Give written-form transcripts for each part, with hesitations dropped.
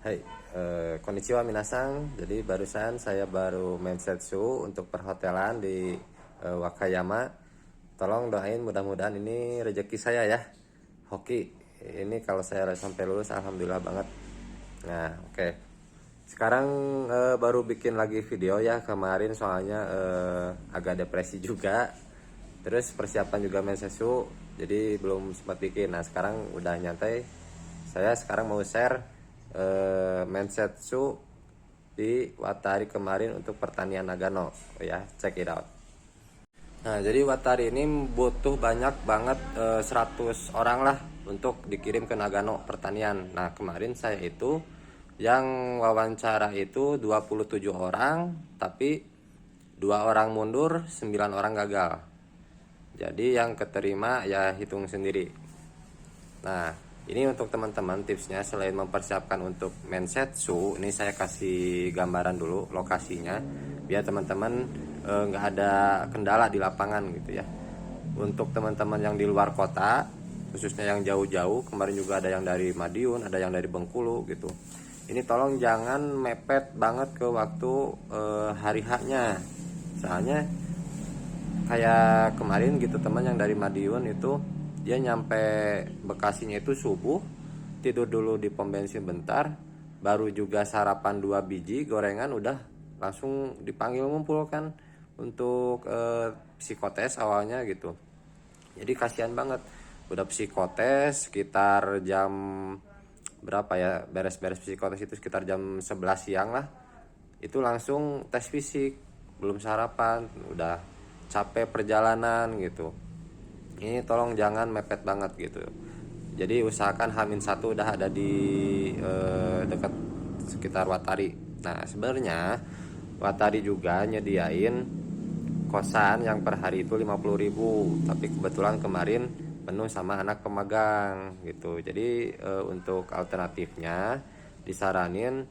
Hai, konnichiwa minasang. Jadi barusan saya baru mensetsu untuk perhotelan di Wakayama. Tolong doain mudah-mudahan ini rezeki saya ya. Hoki. Ini kalau saya sampai lulus alhamdulillah banget. Nah, oke. Sekarang baru bikin lagi video ya kemarin soalnya agak depresi juga. Terus persiapan juga mensetsu. Jadi belum sempat bikin. Nah, sekarang udah nyantai. Saya sekarang mau share mensetsu di Watari kemarin untuk pertanian Nagano ya, check it out. Nah, jadi Watari ini butuh banyak banget 100 orang lah untuk dikirim ke Nagano pertanian. Nah, kemarin saya itu yang wawancara itu 27 orang, tapi 2 orang mundur, 9 orang gagal. Jadi yang keterima ya hitung sendiri. Nah, ini untuk teman-teman tipsnya selain mempersiapkan untuk mensetsu, ini saya kasih gambaran dulu lokasinya biar teman-teman nggak ada kendala di lapangan gitu ya. Untuk teman-teman yang di luar kota, khususnya yang jauh-jauh, kemarin juga ada yang dari Madiun, ada yang dari Bengkulu gitu. Ini tolong jangan mepet banget ke waktu hari H-nya. Soalnya kayak kemarin gitu teman yang dari Madiun itu dia nyampe Bekasinya itu subuh, tidur dulu di pom bensin bentar, baru juga sarapan 2 biji gorengan udah langsung dipanggil ngumpul kan untuk psikotes awalnya gitu. Jadi kasihan banget, udah psikotes sekitar jam berapa ya, beres-beres psikotes itu sekitar jam 11 siang lah, itu langsung tes fisik, belum sarapan, udah capek perjalanan gitu. Ini tolong jangan mepet banget gitu. Jadi usahakan H-1 udah ada di dekat sekitar Watari. Nah, sebenarnya Watari juga nyediain kosan yang per hari itu 50.000, tapi kebetulan kemarin penuh sama anak pemagang gitu. Jadi untuk alternatifnya disaranin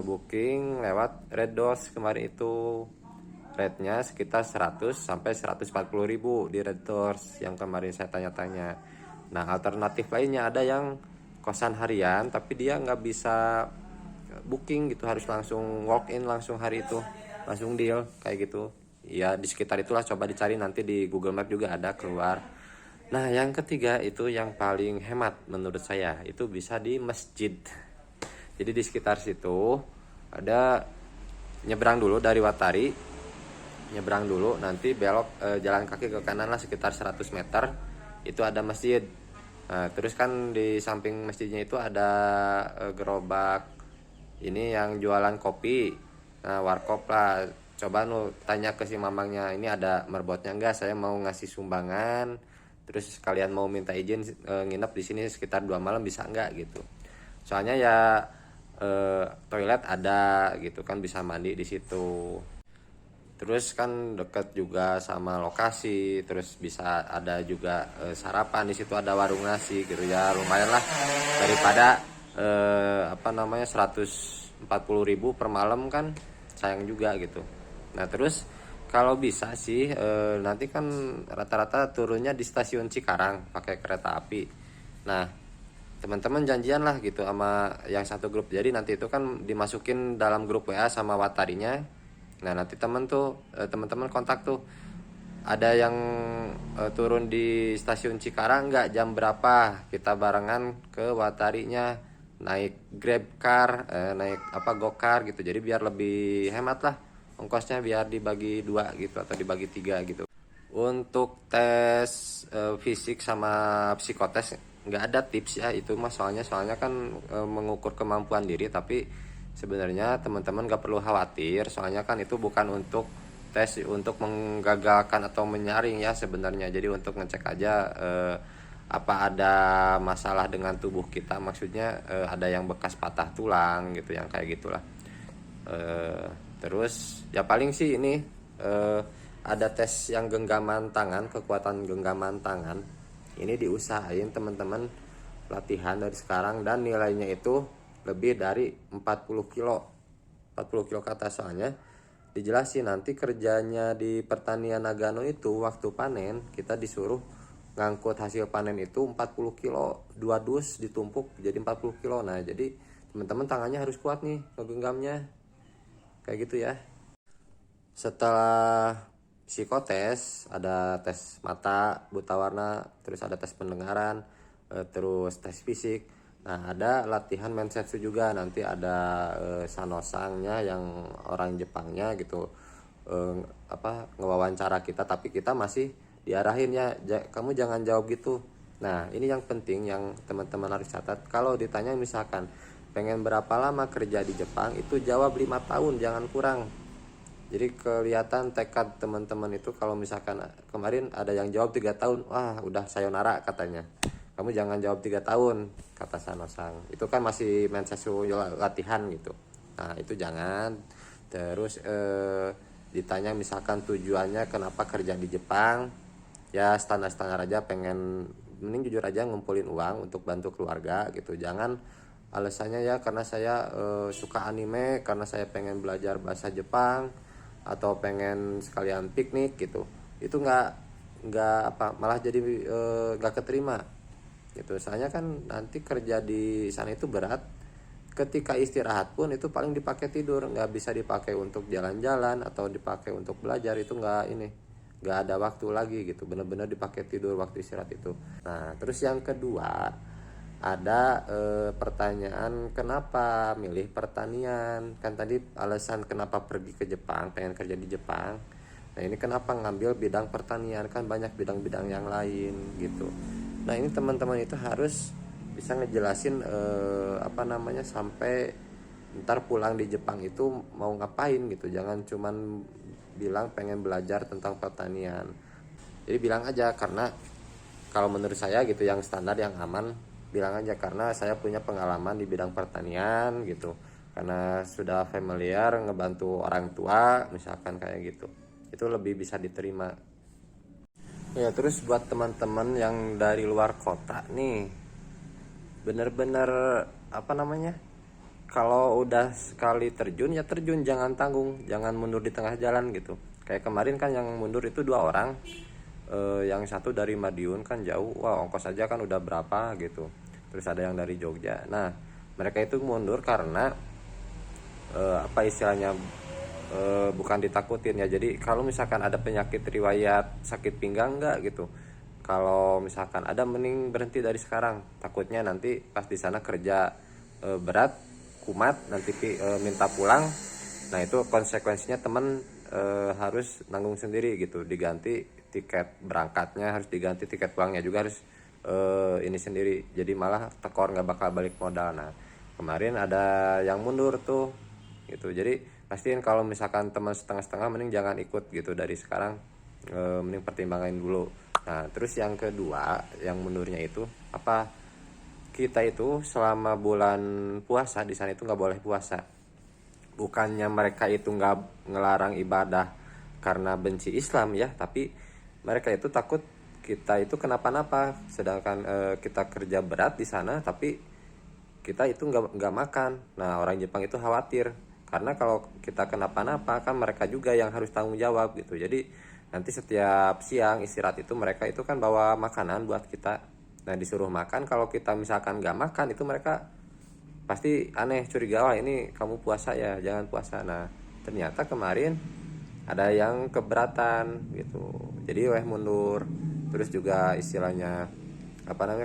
booking lewat Red Doors kemarin itu. Rate-nya sekitar 100 sampai 140.000 di Red Doors yang kemarin saya tanya-tanya. Nah, alternatif lainnya ada yang kosan harian tapi dia nggak bisa booking gitu, harus langsung walk in langsung hari itu, langsung deal kayak gitu. Ya di sekitar itulah, coba dicari nanti di Google Map juga ada keluar. Nah, yang ketiga itu yang paling hemat menurut saya, itu bisa di masjid. Jadi di sekitar situ ada, nyebrang dulu dari Watari, nyebrang dulu nanti belok jalan kaki ke kanan lah sekitar 100 meter itu ada masjid. Nah, terus kan di samping masjidnya itu ada gerobak ini yang jualan kopi, nah warkop lah. Coba nu tanya ke si mamangnya, ini ada merbotnya enggak, saya mau ngasih sumbangan, terus sekalian mau minta izin nginep di sini sekitar 2 malam bisa enggak gitu. Soalnya ya toilet ada gitu kan, bisa mandi di situ. Terus kan deket juga sama lokasi, terus bisa ada juga sarapan di situ, ada warung nasi gitu ya, lumayan lah daripada 140.000 per malam kan sayang juga gitu. Nah, terus kalau bisa sih nanti kan rata-rata turunnya di stasiun Cikarang pakai kereta api. Nah, teman-teman janjian lah gitu sama yang satu grup, jadi nanti itu kan dimasukin dalam grup WA sama Watarinya. Nah, nanti teman-teman kontak tuh, ada yang turun di stasiun Cikarang nggak, jam berapa, kita barengan ke Watarinya, naik Grab car, naik gokar gitu. Jadi biar lebih hemat lah ongkosnya, biar dibagi 2 gitu atau dibagi 3 gitu. Untuk tes fisik sama psikotes nggak ada tips ya itu mas, soalnya kan mengukur kemampuan diri, tapi sebenarnya teman-teman gak perlu khawatir, soalnya kan itu bukan untuk tes untuk menggagalkan atau menyaring ya sebenarnya. Jadi untuk ngecek aja apa ada masalah dengan tubuh kita, maksudnya ada yang bekas patah tulang gitu, yang kayak gitulah. Terus ya paling sih ini ada tes yang genggaman tangan, kekuatan genggaman tangan. Ini diusahain teman-teman latihan dari sekarang, dan nilainya itu lebih dari 40 kilo 40 kilo ke atas. Soalnya dijelasin nanti kerjanya di pertanian Nagano itu waktu panen kita disuruh ngangkut hasil panen itu 40 kilo, 2 dus ditumpuk jadi 40 kilo. Nah, jadi teman-teman tangannya harus kuat nih ngegenggamnya kayak gitu ya. Setelah psikotes ada tes mata buta warna, terus ada tes pendengaran, terus tes fisik. Nah ada latihan mensetsu juga, nanti ada sanosangnya yang orang Jepangnya gitu, ngewawancara kita, tapi kita masih diarahin ya, kamu jangan jawab gitu. Nah ini yang penting yang teman-teman harus catat. Kalau ditanya misalkan pengen berapa lama kerja di Jepang, itu jawab 5 tahun, jangan kurang. Jadi kelihatan tekad teman-teman itu. Kalau misalkan kemarin ada yang jawab 3 tahun, wah udah sayonara katanya. Kamu jangan jawab 3 tahun, kata Sanosang. Itu kan masih mensetsu latihan gitu. Nah itu jangan. Terus ditanya misalkan tujuannya kenapa kerja di Jepang, ya standar-standar aja, pengen, mending jujur aja ngumpulin uang untuk bantu keluarga gitu. Jangan alasannya ya karena saya suka anime, karena saya pengen belajar bahasa Jepang, atau pengen sekalian piknik gitu. Itu nggak malah jadi nggak keterima gitu. Soalnya kan nanti kerja di sana itu berat. Ketika istirahat pun itu paling dipakai tidur, nggak bisa dipakai untuk jalan-jalan atau dipakai untuk belajar. Itu nggak ada waktu lagi gitu, bener-bener dipakai tidur waktu istirahat itu. Nah terus yang kedua ada pertanyaan kenapa milih pertanian. Kan tadi alasan kenapa pergi ke Jepang, pengen kerja di Jepang. Nah ini kenapa ngambil bidang pertanian, kan banyak bidang-bidang yang lain gitu. Nah ini teman-teman itu harus bisa ngejelasin sampai ntar pulang di Jepang itu mau ngapain gitu. Jangan cuman bilang pengen belajar tentang pertanian. Jadi bilang aja, karena kalau menurut saya gitu yang standar yang aman, bilang aja karena saya punya pengalaman di bidang pertanian gitu, karena sudah familiar ngebantu orang tua misalkan kayak gitu. Itu lebih bisa diterima ya. Terus buat teman-teman yang dari luar kota nih, bener-bener kalau udah sekali terjun ya terjun, jangan tanggung, jangan mundur di tengah jalan gitu. Kayak kemarin kan yang mundur itu 2 orang, yang satu dari Madiun kan jauh, wah ongkos aja kan udah berapa gitu. Terus ada yang dari Jogja. Nah mereka itu mundur karena istilahnya bukan ditakutin ya. Jadi kalau misalkan ada penyakit riwayat sakit pinggang enggak gitu, kalau misalkan ada, mending berhenti dari sekarang. Takutnya nanti pas di sana kerja berat, kumat, nanti minta pulang. Nah itu konsekuensinya temen harus nanggung sendiri gitu, diganti tiket berangkatnya, harus diganti tiket pulangnya juga, harus ini sendiri. Jadi malah tekor, nggak bakal balik modal. Nah kemarin ada yang mundur tuh gitu. Jadi pastiin kalau misalkan teman setengah-setengah, mending jangan ikut gitu dari sekarang, mending pertimbangin dulu. Nah terus yang kedua yang mundurnya itu kita itu selama bulan puasa di sana itu nggak boleh puasa. Bukannya mereka itu nggak ngelarang ibadah karena benci Islam ya, tapi mereka itu takut kita itu kenapa-napa. Sedangkan kita kerja berat di sana, tapi kita itu nggak makan. Nah orang Jepang itu khawatir, karena kalau kita kenapa-napa kan mereka juga yang harus tanggung jawab gitu. Jadi nanti setiap siang istirahat itu mereka itu kan bawa makanan buat kita. Nah disuruh makan, kalau kita misalkan nggak makan itu mereka pasti aneh, curiga, wah ini kamu puasa ya, jangan puasa. Nah ternyata kemarin ada yang keberatan gitu, jadi mundur. Terus juga istilahnya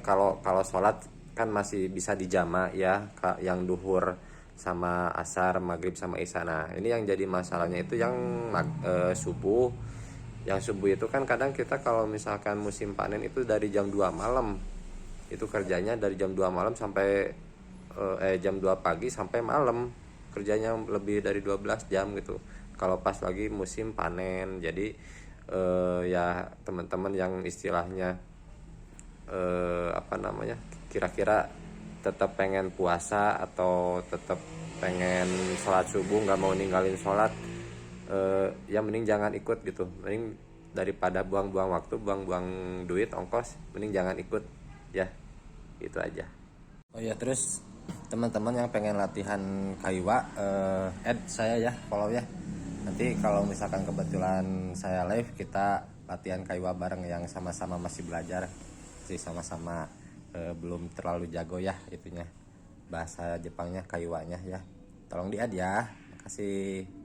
kalau sholat kan masih bisa dijama ya, yang duhur sama asar, maghrib sama isya. Nah ini yang jadi masalahnya itu yang subuh. Yang subuh itu kan kadang kita kalau misalkan musim panen itu dari jam 2 malam, itu kerjanya dari jam 2 malam sampai jam 2 pagi sampai malam, kerjanya lebih dari 12 jam gitu kalau pas lagi musim panen. Jadi ya teman-teman yang istilahnya kira-kira tetap pengen puasa atau tetap pengen sholat subuh, nggak mau ninggalin sholat, ya mending jangan ikut gitu. Mending daripada buang-buang waktu, buang-buang duit ongkos, mending jangan ikut ya. Itu aja. Oh ya, terus teman-teman yang pengen latihan kaiwa, add saya ya, follow ya. Nanti kalau misalkan kebetulan saya live, kita latihan kaiwa bareng yang sama-sama masih belajar sih, sama-sama belum terlalu jago ya itunya. bahasa Jepangnya kayuanya ya. Tolong di add ya. Makasih.